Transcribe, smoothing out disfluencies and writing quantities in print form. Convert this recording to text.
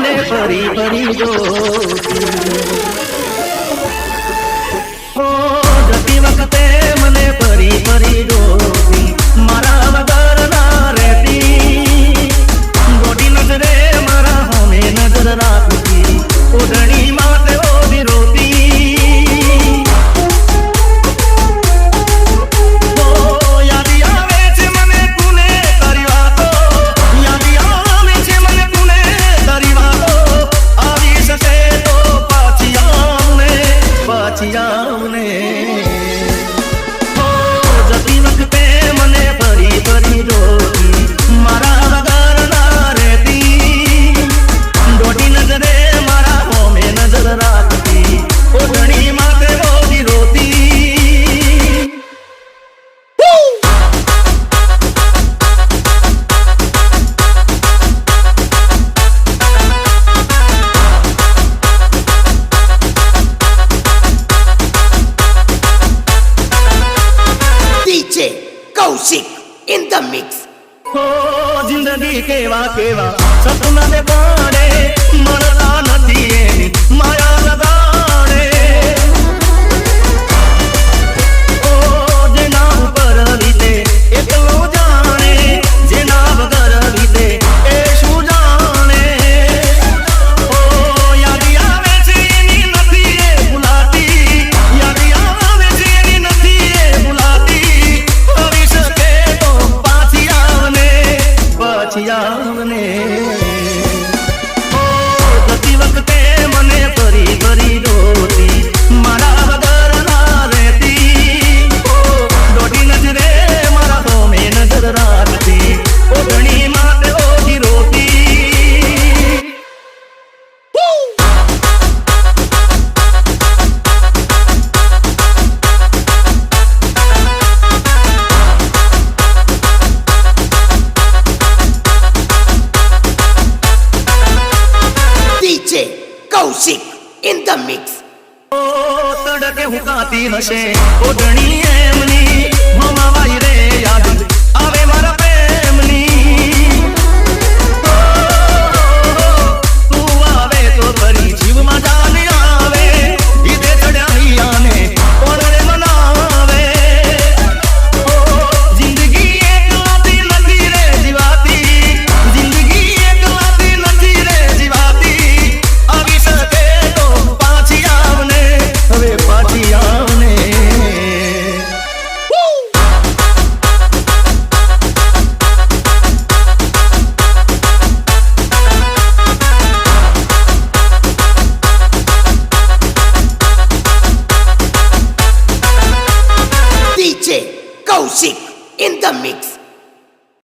મને ફરી ફરી જોતી હો જતી વખતે મને ફરી ફરી જોતી મારા વગર ના રહેતી ગોડી નજરે મારા હોમે નજર રાખતી ઓઢણી માટે ઓઢી રોતી જતી વખતે મને ફરી ફરી જોતી મારા વગર ના રહેતી દોઢી નજરે મારા હોમે નજર રાખતી ઓઢણી માટે રોજી રોતી Kaushik in the mix. જિંદગી કેવા કેવા સપના ને પાડે મળતા નથી એની માયા લગાડે જેના ઉપર લીધે એટલો જાણે જેના વગર લીધે એ શું જાણે યાદી આવે છે એની નથી એ ભૂલાતી યાદી આવે છે એની નથી એ ભૂલાતી આવને જતી વખતે મને ફરી ફરી જોતી મારા વગર ના રહેતી દોઢી નજરે મારા હોમે નજર રાખતી ઓઢણી માટે ઓઢી રોતી Kaushik in the mix. તડકે હુકાતી હશે ઓઢણી એમની